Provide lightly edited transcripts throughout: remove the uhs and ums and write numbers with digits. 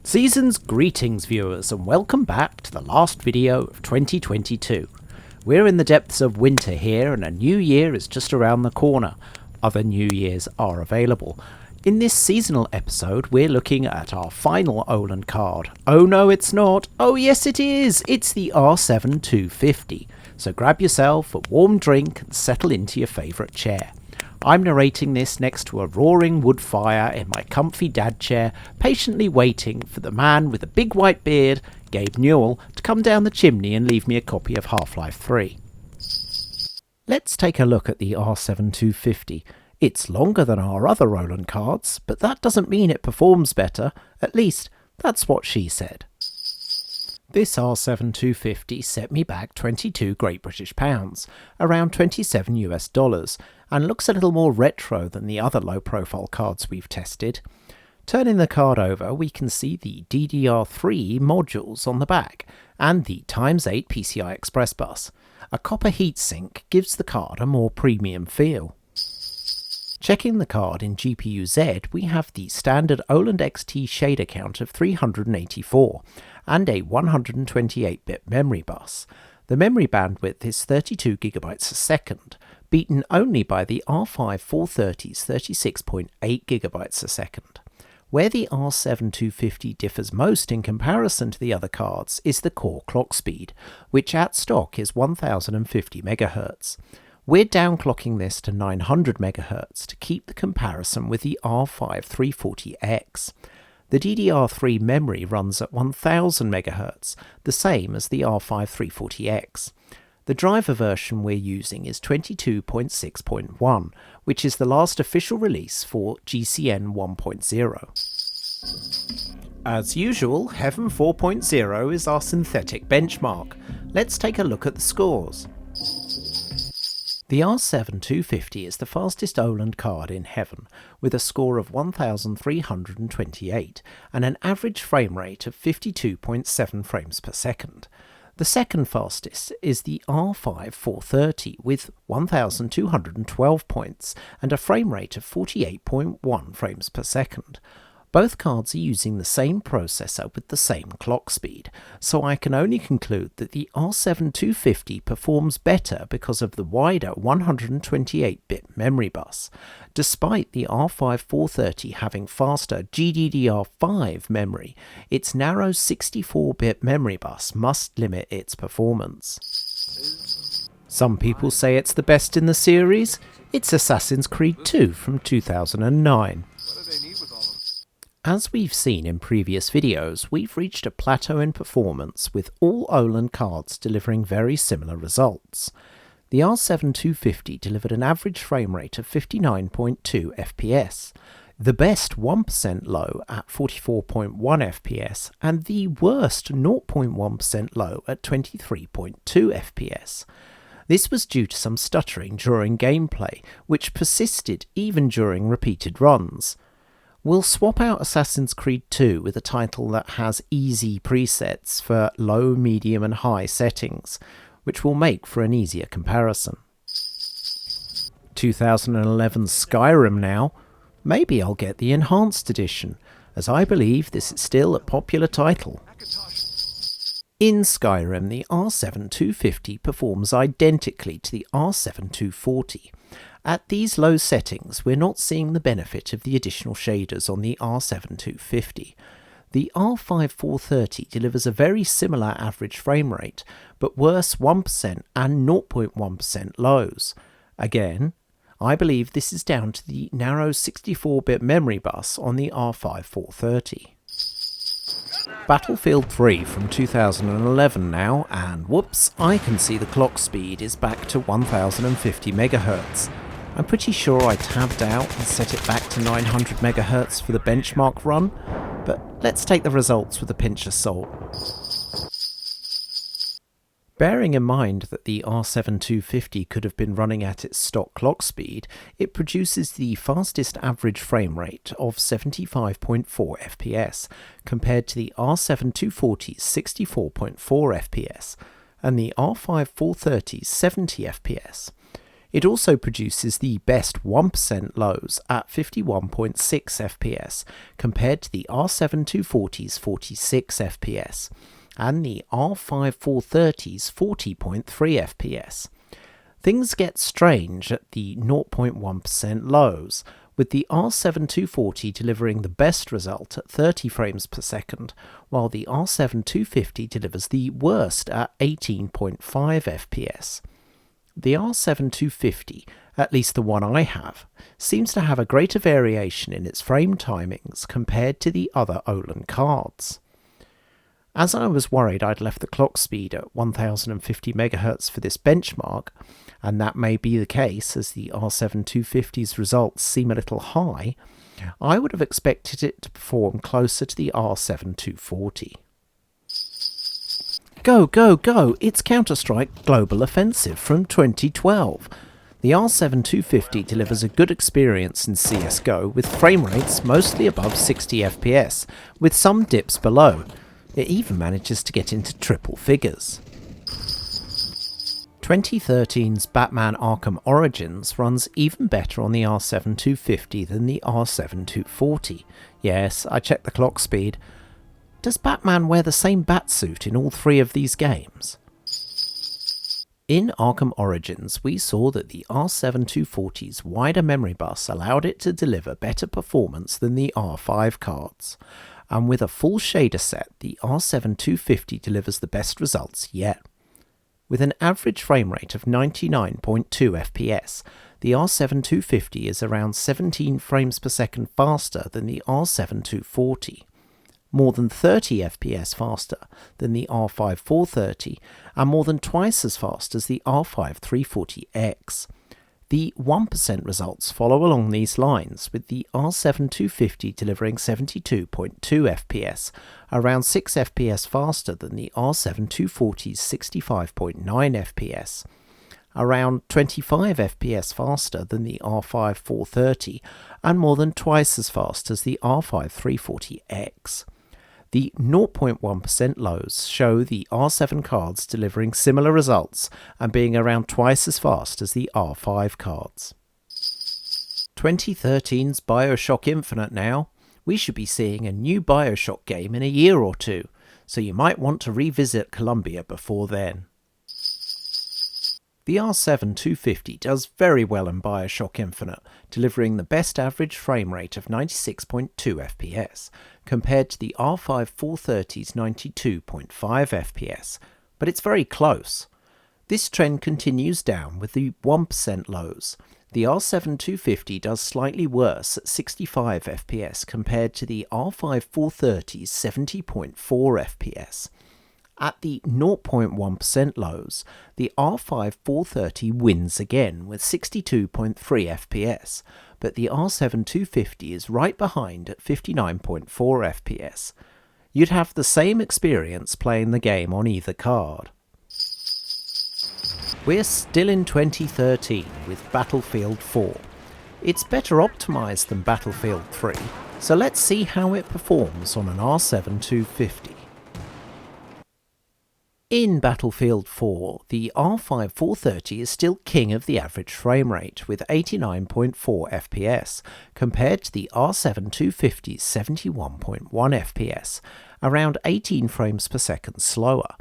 Season's greetings, viewers, and welcome back to the last video of 2022. We're in the depths of winter here, and a new year is just around the corner. Other new years are available. In this seasonal episode, we're looking at our final Oland card. Oh no, it's not. Oh yes, it is. It's the R7 250. So grab yourself a warm drink and settle into your favourite chair. I'm narrating this next to a roaring wood fire in my comfy dad chair, patiently waiting for the man with the big white beard, Gabe Newell, to come down the chimney and leave me a copy of Half-Life 3. Let's take a look at the R7 250. It's longer than our other Oland cards, but that doesn't mean it performs better. At least, that's what she said. This R7 250 set me back 22 Great British pounds, around $27 US, and looks a little more retro than the other low-profile cards we've tested. Turning the card over, we can see the DDR3 modules on the back, and the x8 PCI Express bus. A copper heatsink gives the card a more premium feel. Checking the card in GPU-Z, we have the standard Oland XT shader count of 384, and a 128-bit memory bus. The memory bandwidth is 32GB a second, beaten only by the R5 430's 36.8GB a second. Where the R7 250 differs most in comparison to the other cards is the core clock speed, which at stock is 1050 MHz. We're downclocking this to 900 MHz to keep the comparison with the R5 340X. The DDR3 memory runs at 1000 MHz, the same as the R5 340X. The driver version we're using is 22.6.1, which is the last official release for GCN 1.0. As usual, Heaven 4.0 is our synthetic benchmark. Let's take a look at the scores. The R7 250 is the fastest Oland card in Heaven, with a score of 1328 and an average frame rate of 52.7 frames per second. The second fastest is the R5 430 with 1212 points and a frame rate of 48.1 frames per second. Both cards are using the same processor with the same clock speed, so I can only conclude that the R7 250 performs better because of the wider 128-bit memory bus, despite the R5 430 having faster GDDR5 memory. Its narrow 64-bit memory bus must limit its performance. Some people say it's the best in the series. It's Assassin's Creed 2 from 2009. As we've seen in previous videos, we've reached a plateau in performance with all Oland cards delivering very similar results. The R7 250 delivered an average frame rate of 59.2 FPS, the best 1% low at 44.1 FPS, and the worst 0.1% low at 23.2 FPS. This was due to some stuttering during gameplay, which persisted even during repeated runs. We'll swap out Assassin's Creed 2 with a title that has easy presets for low, medium and high settings, which will make for an easier comparison. 2011's Skyrim now. Maybe I'll get the enhanced edition, as I believe this is still a popular title. In Skyrim, the R7 250 performs identically to the R7 240. At these low settings, we're not seeing the benefit of the additional shaders on the R7 250. The R5 430 delivers a very similar average frame rate, but worse 1% and 0.1% lows. Again, I believe this is down to the narrow 64-bit memory bus on the R5 430. Battlefield 3 from 2011 now, and whoops, I can see the clock speed is back to 1050 MHz. I'm pretty sure I tabbed out and set it back to 900 MHz for the benchmark run, but let's take the results with a pinch of salt. Bearing in mind that the R7 250 could have been running at its stock clock speed, it produces the fastest average frame rate of 75.4 FPS, compared to the R7 240's 64.4 FPS, and the R5 430's 70 FPS. It also produces the best 1% lows at 51.6 FPS compared to the R7 240's 46 FPS and the R5 430's 40.3 FPS. Things get strange at the 0.1% lows, with the R7 240 delivering the best result at 30 frames per second, while the R7 250 delivers the worst at 18.5 FPS. The R7 250, at least the one I have, seems to have a greater variation in its frame timings compared to the other Oland cards. As I was worried I'd left the clock speed at 1050 MHz for this benchmark, and that may be the case as the R7 250's results seem a little high, I would have expected it to perform closer to the R7 240. Go, go, go! It's Counter-Strike Global Offensive from 2012. The R7 250 delivers a good experience in CSGO with frame rates mostly above 60 FPS, with some dips below. It even manages to get into triple figures. 2013's Batman Arkham Origins runs even better on the R7 250 than the R7 240. Yes, I checked the clock speed. Does Batman wear the same batsuit in all three of these games? In Arkham Origins, we saw that the R7 240's wider memory bus allowed it to deliver better performance than the R5 cards. And with a full shader set, the R7 250 delivers the best results yet. With an average frame rate of 99.2 FPS, the R7 250 is around 17 frames per second faster than the R7 240, more than 30 FPS faster than the R5 430, and more than twice as fast as the R5 340X. The 1% results follow along these lines, with the R7 250 delivering 72.2 FPS, around 6 FPS faster than the R7 240's 65.9 FPS, around 25 FPS faster than the R5 430, and more than twice as fast as the R5 340X. The 0.1% lows show the R7 cards delivering similar results and being around twice as fast as the R5 cards. 2013's Bioshock Infinite now. We should be seeing a new Bioshock game in a year or two, so you might want to revisit Columbia before then. The R7 250 does very well in Bioshock Infinite, delivering the best average frame rate of 96.2 FPS, compared to the R5 430's 92.5 FPS, but it's very close. This trend continues down with the 1% lows. The R7 250 does slightly worse at 65 FPS compared to the R5 430's 70.4 FPS. At the 0.1% lows, the R5 430 wins again with 62.3 FPS, but the R7 250 is right behind at 59.4 FPS. You'd have the same experience playing the game on either card. We're still in 2013 with Battlefield 4. It's better optimised than Battlefield 3, so let's see how it performs on an R7 250. In Battlefield 4, the R5 430 is still king of the average frame rate with 89.4 FPS, compared to the R7 250's 71.1 FPS, around 18 frames per second slower.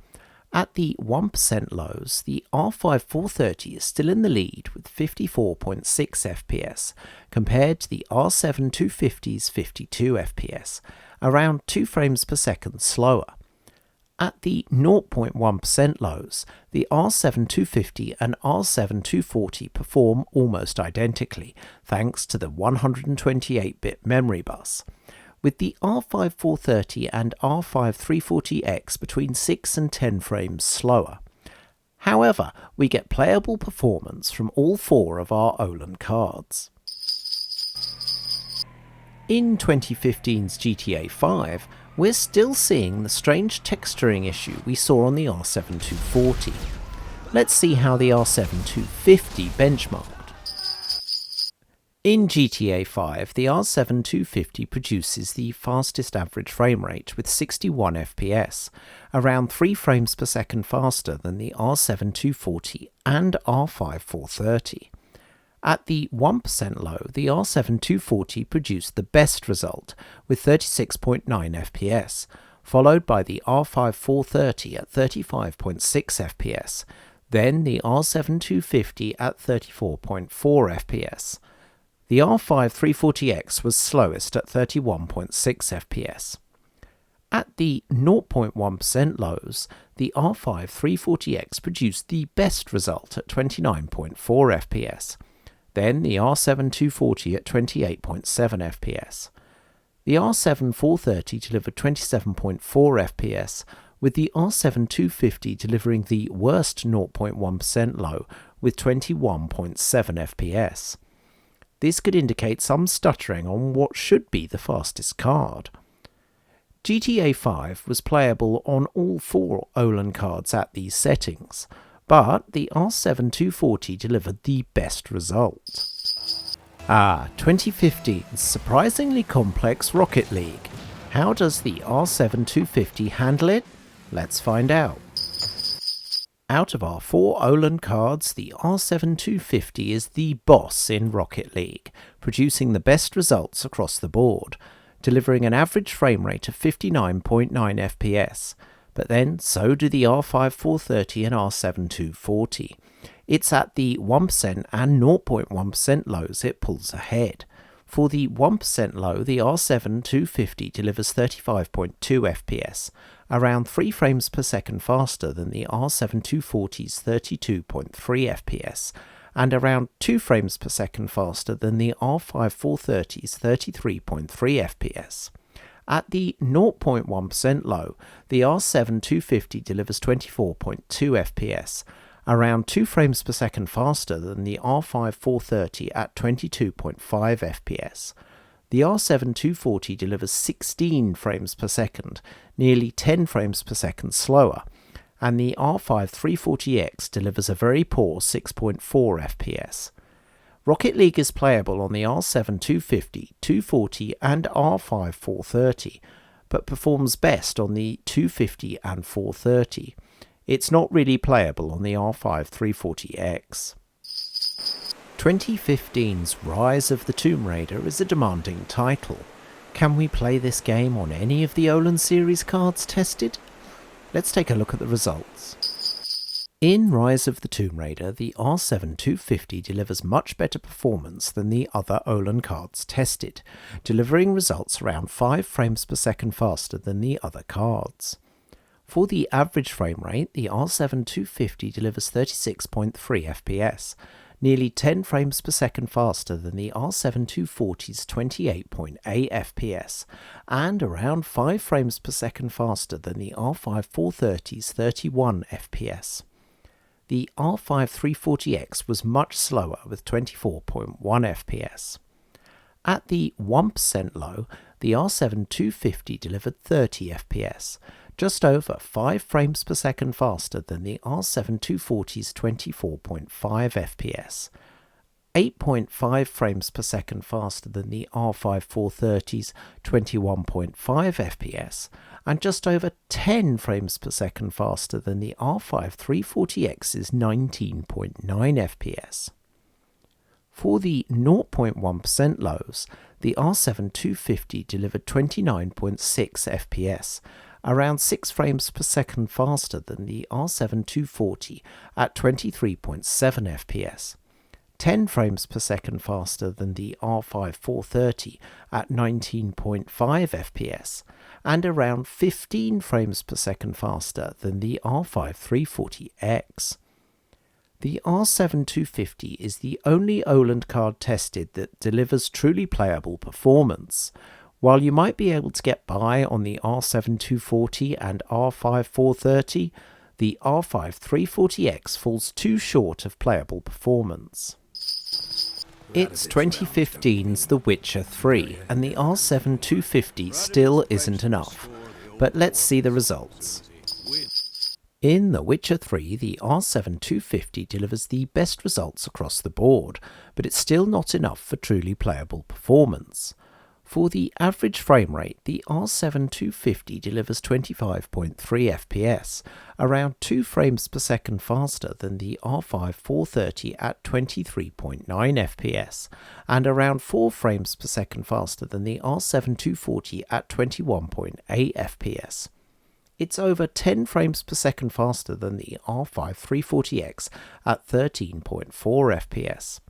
At the 1% lows, the R5 430 is still in the lead with 54.6 FPS, compared to the R7 250's 52 FPS, around 2 frames per second slower. At the 0.1% lows, the R7 250 and R7 240 perform almost identically, thanks to the 128-bit memory bus, with the R5 430 and R5 340X between 6 and 10 frames slower. However, we get playable performance from all four of our Oland cards. In 2015's GTA 5, we're still seeing the strange texturing issue we saw on the R7 240. Let's see how the R7 250 benchmarked. In GTA 5, the R7 250 produces the fastest average frame rate with 61 FPS, around 3 frames per second faster than the R7 240 and R5 430. At the 1% low, the R7 240 produced the best result with 36.9 FPS, followed by the R5 430 at 35.6 FPS, then the R7 250 at 34.4 FPS. The R5 340X was slowest at 31.6 FPS. At the 0.1% lows, the R5 340X produced the best result at 29.4 FPS, then the R7 240 at 28.7 FPS. The R7 430 delivered 27.4 FPS, with the R7 250 delivering the worst 0.1% low with 21.7 FPS. This could indicate some stuttering on what should be the fastest card. GTA 5 was playable on all 4 Oland cards at these settings, but the R7 240 delivered the best result. 2015's surprisingly complex Rocket League. How does the R7 250 handle it? Let's find out. Out of our 4 Oland cards, the R7 250 is the boss in Rocket League, producing the best results across the board, delivering an average frame rate of 59.9 FPS, but then so do the R5 430 and R7 240. It's at the 1% and 0.1% lows it pulls ahead. For the 1% low, the R7 250 delivers 35.2 FPS, around 3 frames per second faster than the R7 240's 32.3 FPS, and around 2 frames per second faster than the R5 430's 33.3 FPS. At the 0.1% low, the R7 250 delivers 24.2 FPS, around 2 frames per second faster than the R5 430 at 22.5 FPS. The R7 240 delivers 16 frames per second, nearly 10 frames per second slower, and the R5 340X delivers a very poor 6.4 FPS. Rocket League is playable on the R7 250, 240 and R5 430, but performs best on the 250 and 430. It's not really playable on the R5 340X. 2015's Rise of the Tomb Raider is a demanding title. Can we play this game on any of the Oland series cards tested? Let's take a look at the results. In Rise of the Tomb Raider, the R7 250 delivers much better performance than the other Oland cards tested, delivering results around 5 frames per second faster than the other cards. For the average frame rate, the R7 250 delivers 36.3 FPS, nearly 10 frames per second faster than the R7 240's 28.8 FPS, and around 5 frames per second faster than the R5 430's 31 FPS. The R5 340X was much slower with 24.1 FPS. At the 1% low, the R7 250 delivered 30 FPS, just over 5 frames per second faster than the R7 240's 24.5 FPS, 8.5 frames per second faster than the R5 430's 21.5 FPS, and just over 10 frames per second faster than the R5 340X's 19.9 FPS. For the 0.1% lows, the R7 250 delivered 29.6 FPS, around 6 frames per second faster than the R7 240 at 23.7 FPS, 10 frames per second faster than the R5 430 at 19.5 FPS, and around 15 frames per second faster than the R5 340X. The R7 250 is the only Oland card tested that delivers truly playable performance. While you might be able to get by on the R7 240 and R5 430, the R5 340X falls too short of playable performance. It's 2015's The Witcher 3, and the R7 250 still isn't enough. But let's see the results. In The Witcher 3, the R7 250 delivers the best results across the board, but it's still not enough for truly playable performance. For the average frame rate, the R7 250 delivers 25.3 FPS, around 2 frames per second faster than the R5 430 at 23.9 FPS, and around 4 frames per second faster than the R7 240 at 21.8 FPS. It's over 10 frames per second faster than the R5 340X at 13.4 FPS.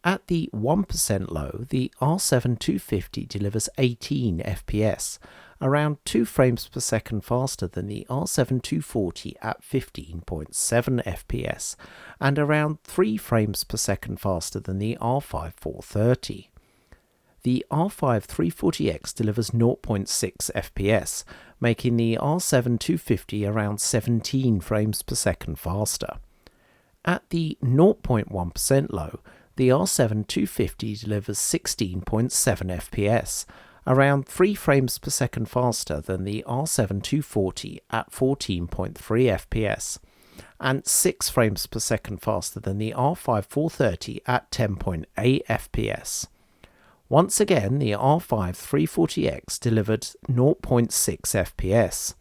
At the 1% low, the R7 250 delivers 18 FPS, around 2 frames per second faster than the R7 240 at 15.7 FPS, and around 3 frames per second faster than the R5 430. The R5 340X delivers 0.6 FPS, making the R7 250 around 17 frames per second faster. At the 0.1% low, the R7 250 delivers 16.7 FPS, around 3 frames per second faster than the R7 240 at 14.3 FPS, and 6 frames per second faster than the R5 430 at 10.8 FPS. Once again, the R5 340X delivered 0.6 FPS.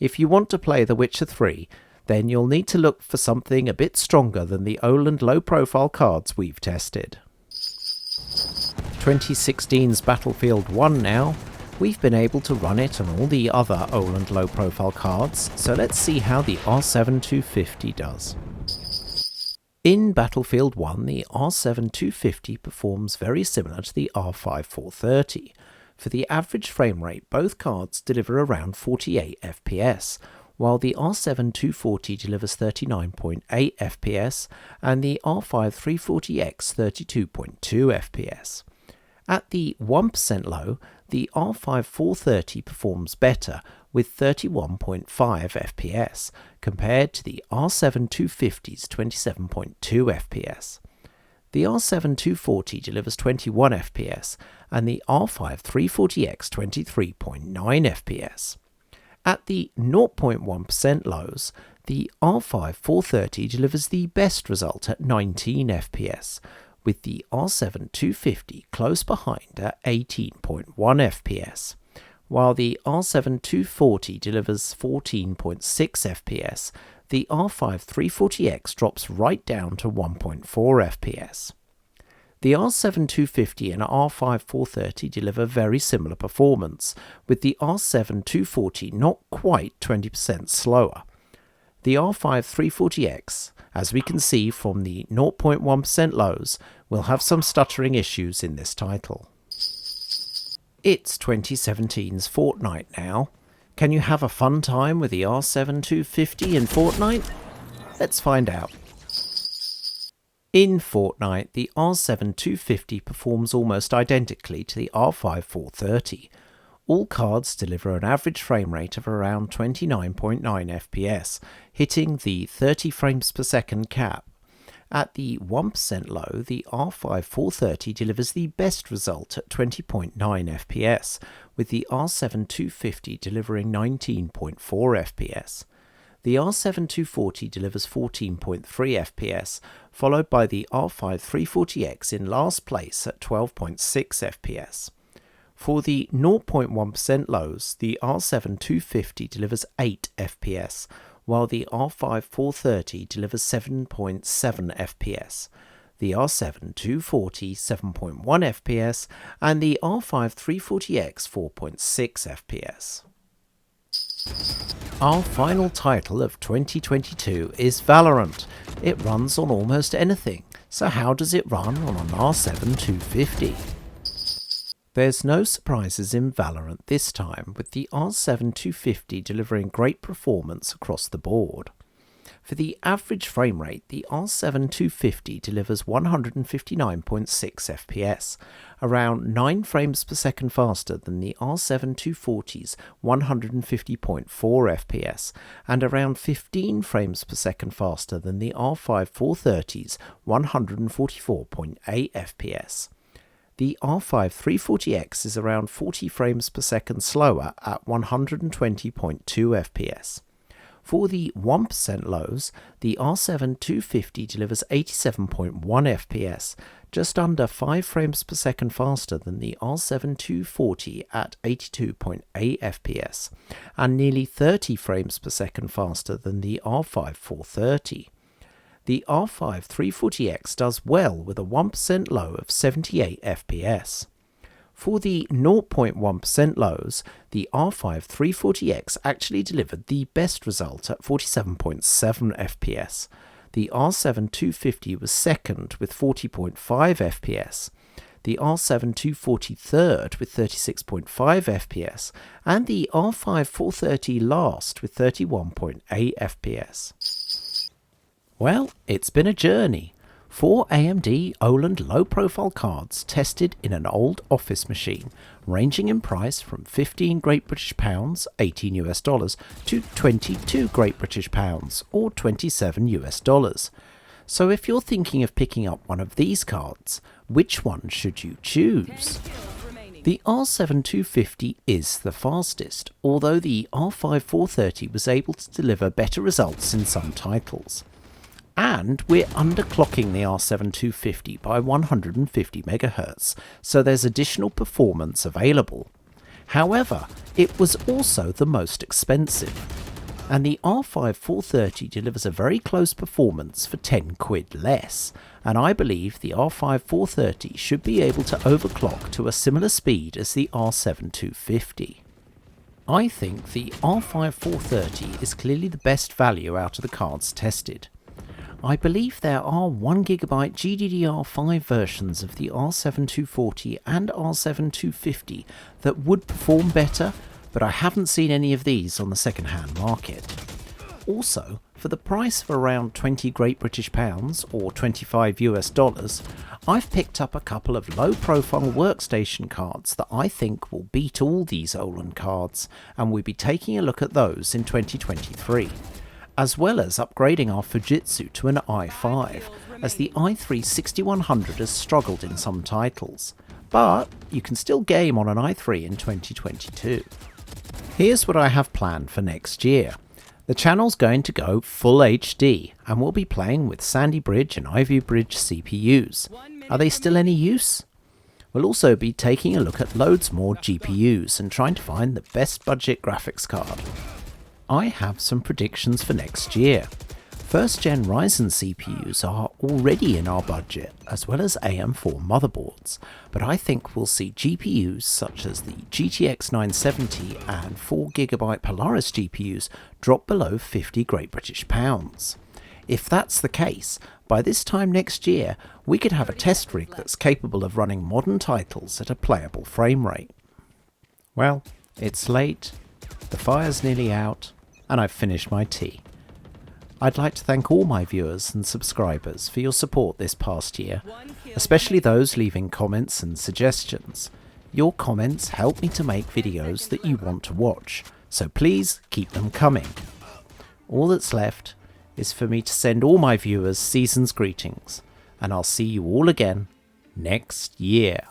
If you want to play The Witcher 3, then you'll need to look for something a bit stronger than the Oland low-profile cards we've tested. 2016's Battlefield 1 now. We've been able to run it on all the other Oland low-profile cards, so let's see how the R7 250 does. In Battlefield 1, the R7 250 performs very similar to the R5 430. For the average frame rate, both cards deliver around 48 FPS, while the R7 240 delivers 39.8 FPS and the R5 340X 32.2 FPS. At the 1% low, the R5 430 performs better with 31.5 FPS compared to the R7 250's 27.2 FPS. The R7 240 delivers 21 FPS and the R5 340X 23.9 FPS. At the 0.1% lows, the R5 430 delivers the best result at 19 FPS, with the R7 250 close behind at 18.1 FPS, while the R7 240 delivers 14.6 FPS, the R5 340X drops right down to 1.4 FPS. The R7 250 and R5 430 deliver very similar performance, with the R7 240 not quite 20% slower. The R5 340X, as we can see from the 0.1% lows, will have some stuttering issues in this title. It's 2017's Fortnite now. Can you have a fun time with the R7 250 in Fortnite? Let's find out. In Fortnite, the R7 250 performs almost identically to the R5 430. All cards deliver an average frame rate of around 29.9 FPS, hitting the 30 frames per second cap. At the 1% low, the R5 430 delivers the best result at 20.9 FPS, with the R7 250 delivering 19.4 FPS. The R7 240 delivers 14.3 FPS, followed by the R5 340X in last place at 12.6 FPS. For the 0.1% lows, the R7 250 delivers 8 FPS, while the R5 430 delivers 7.7 FPS, the R7 240 7.1 FPS, and the R5 340X 4.6 FPS. Our final title of 2022 is Valorant. It runs on almost anything, so how does it run on an R7 250? There's no surprises in Valorant this time, with the R7 250 delivering great performance across the board. For the average frame rate, the R7 250 delivers 159.6 FPS, around 9 frames per second faster than the R7 240's 150.4 FPS, and around 15 frames per second faster than the R5 430's 144.8 FPS. The R5 340X is around 40 frames per second slower at 120.2 FPS. For the 1% lows, the R7 250 delivers 87.1 FPS, just under 5 frames per second faster than the R7 240 at 82.8 FPS, and nearly 30 frames per second faster than the R5 430. The R5 340X does well with a 1% low of 78 FPS. For the 0.1% lows, the R5 340X actually delivered the best result at 47.7 FPS. The R7 250 was second with 40.5 FPS, the R7 240 third with 36.5 FPS, and the R5 430 last with 31.8 FPS. Well, it's been a journey. 4 AMD Oland low-profile cards tested in an old office machine, ranging in price from 15 Great British Pounds, 18 US dollars, to 22 Great British Pounds, or 27 US dollars. So if you're thinking of picking up one of these cards, which one should you choose? The R7 250 is the fastest, although the R5 430 was able to deliver better results in some titles. And we're underclocking the R7 250 by 150 MHz, so there's additional performance available. However, it was also the most expensive, and the R5 430 delivers a very close performance for 10 quid less, and I believe the R5 430 should be able to overclock to a similar speed as the R7 250. I think the R5 430 is clearly the best value out of the cards tested. I believe there are 1GB GDDR5 versions of the R7 240 and R7 250 that would perform better, but I haven't seen any of these on the second-hand market. Also, for the price of around 20 Great British Pounds or 25 US dollars, I've picked up a couple of low-profile workstation cards that I think will beat all these Oland cards, and we'll be taking a look at those in 2023. As well as upgrading our Fujitsu to an i5, as the i3 6100 has struggled in some titles, but you can still game on an i3 in 2022. Here's what I have planned for next year. The channel's going to go full HD, and we'll be playing with Sandy Bridge and Ivy Bridge CPUs. Are they still any use? We'll also be taking a look at loads more GPUs and trying to find the best budget graphics card. I have some predictions for next year. First gen Ryzen CPUs are already in our budget, as well as AM4 motherboards, but I think we'll see GPUs such as the GTX 970 and 4GB Polaris GPUs drop below 50 Great British Pounds. If that's the case, by this time next year, we could have a test rig that's capable of running modern titles at a playable frame rate. Well, it's late, the fire's nearly out, and I've finished my tea. I'd like to thank all my viewers and subscribers for your support this past year, especially those leaving comments and suggestions. Your comments help me to make videos that you want to watch, so please keep them coming. All that's left is for me to send all my viewers season's greetings, and I'll see you all again next year.